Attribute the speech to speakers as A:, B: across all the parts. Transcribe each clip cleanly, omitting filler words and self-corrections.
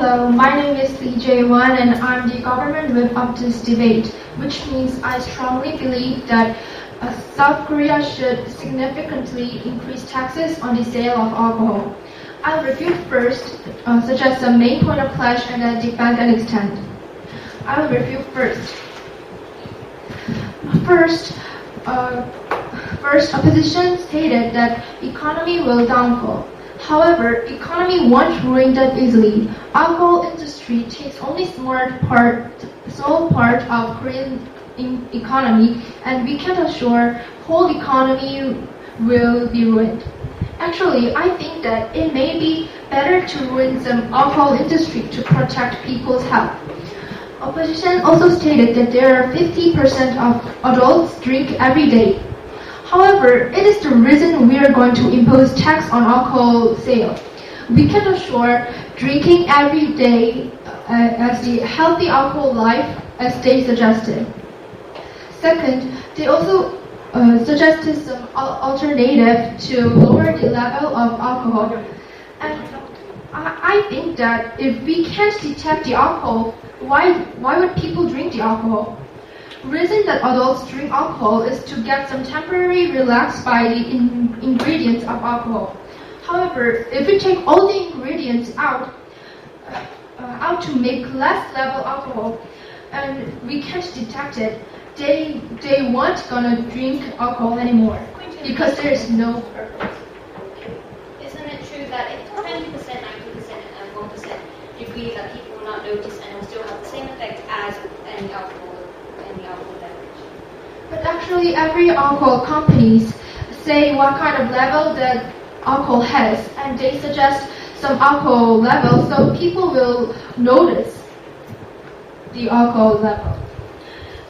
A: Hello, my name is Lee-Jae-won and I'm the government whip of this debate, which means I strongly believe that South Korea should significantly increase taxes on the sale of alcohol. I'll review first, suggest the main point of clash and then defend and extend. I will review first. First, opposition stated that economy will downfall. However, economy won't ruin that easily. Alcohol industry takes only small part of Korean economy, and we can assure whole economy will be ruined. Actually, I think that it may be better to ruin some alcohol industry to protect people's health. Opposition also stated that there are 50% of adults drink every day. However, it is the reason we are going to impose tax on alcohol sale. We can assure drinking every day as the healthy alcohol life as they suggested. Second, they also suggested some alternative to lower the level of alcohol. And I think that if we can't detect the alcohol, why would people drink the alcohol? Reason that adults drink alcohol is to get some temporary relax by the ingredients of alcohol. However, if we take all the ingredients out to make less level alcohol, and we can't detect it, they won't gonna drink alcohol anymore because there is no purpose.
B: Isn't it true that if 20%, 90%, and 1% agree that people will not notice and will still have the same effect as any alcohol beverage?
A: But actually, every alcohol companies say what kind of level that alcohol has, and they suggest some alcohol level so people will notice the alcohol level.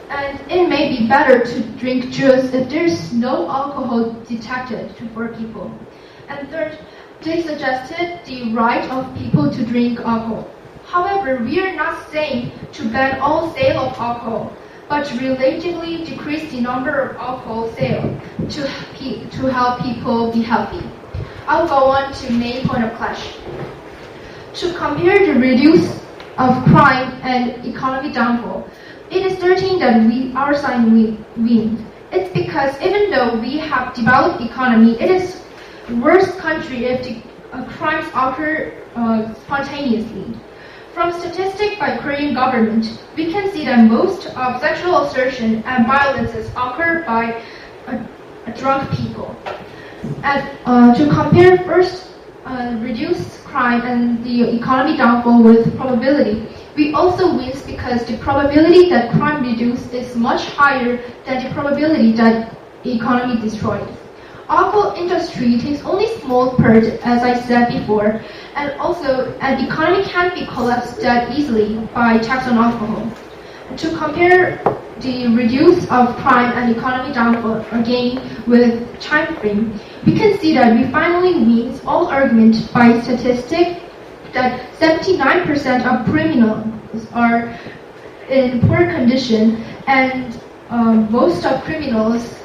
A: And it may be better to drink juice if there's no alcohol detected for people. And third, they suggested the right of people to drink alcohol. However, we are not saying to ban all sale of alcohol, but relatively decrease the number of alcohol sale to help people be healthy. I'll go on to main point of clash. To compare the reduce of crime and economy downfall, it is certain that our side wins. It's because even though we have developed economy, it is worst country if the crimes occur spontaneously. From statistics by Korean government, we can see that most of sexual assaults and violences occur by drunk people. And to compare first reduce crime and the economy downfall with probability, we also win because the probability that crime reduced is much higher than the probability that the economy destroyed. Alcohol industry takes only small part, as I said before, and also an economy can't be collapsed that easily by tax on alcohol. To compare the reduce of crime and economy downfall again with time frame, we can see that we finally win all arguments by statistic that 79% of criminals are in poor condition, and most of criminals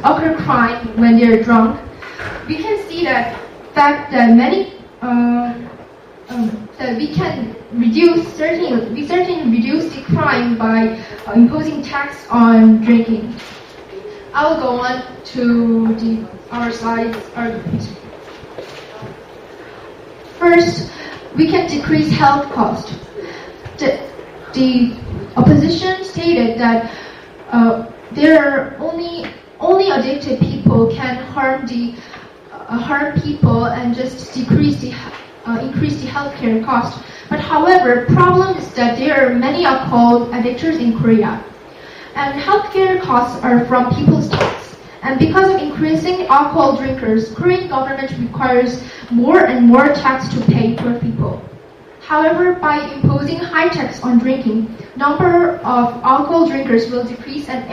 A: occur crime when they're drunk. We can see that fact that many that we can certainly reduce the crime by imposing tax on drinking. I will go on to our side's argument. First, we can decrease health cost. The opposition stated that there are only addicted people can harm people and just increase the healthcare cost. But however, problem is that there are many alcohol addictors in Korea, and healthcare costs are from people's tax. And because of increasing alcohol drinkers, Korean government requires more and more tax to pay for people. However, by imposing high tax on drinking, number of alcohol drinkers will decrease and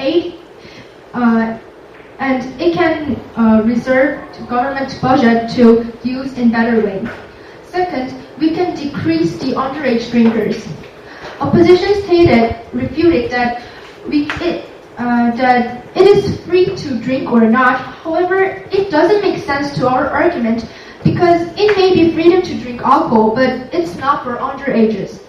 A: it can reserve government budget to use in better way. Second, we can decrease the underage drinkers. Opposition refuted that it is free to drink or not. However, it doesn't make sense to our argument because it may be freedom to drink alcohol, but it's not for underages.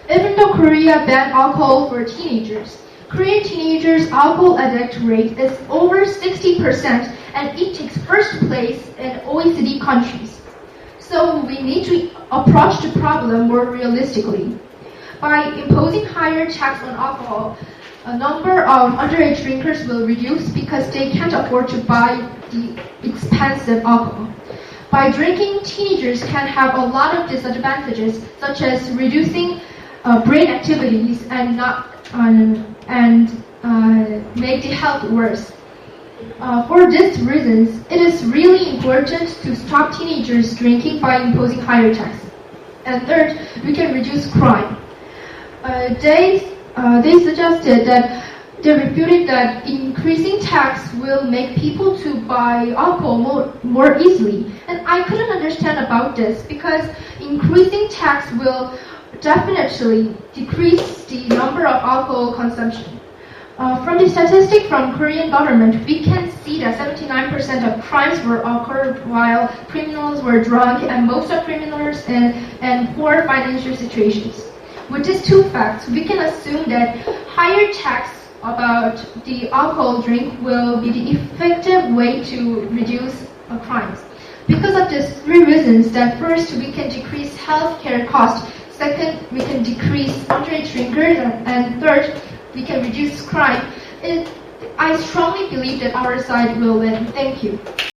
A: Even though Korea banned alcohol for teenagers, Korean teenagers' alcohol addict rate is over 60%, and it takes first place in OECD countries. So we need to approach the problem more realistically. By imposing higher tax on alcohol, a number of underage drinkers will reduce because they can't afford to buy the expensive alcohol. By drinking, teenagers can have a lot of disadvantages, such as reducing brain activities and make the health worse. For these reasons, it is really important to stop teenagers drinking by imposing higher tax. And third, we can reduce crime. They suggested that they refuted that increasing tax will make people to buy alcohol more easily. And I couldn't understand about this because increasing tax will definitely decrease the number of alcohol consumption. From the statistic from Korean government, we can see that 79% of crimes were occurred while criminals were drunk, and most of criminals in poor financial situations. With these two facts, we can assume that higher tax about the alcohol drink will be the effective way to reduce crimes. Because of these three reasons, that first, we can decrease healthcare costs, second, we can decrease underage drinkers, and third, we can reduce crime. I strongly believe that our side will win. Thank you.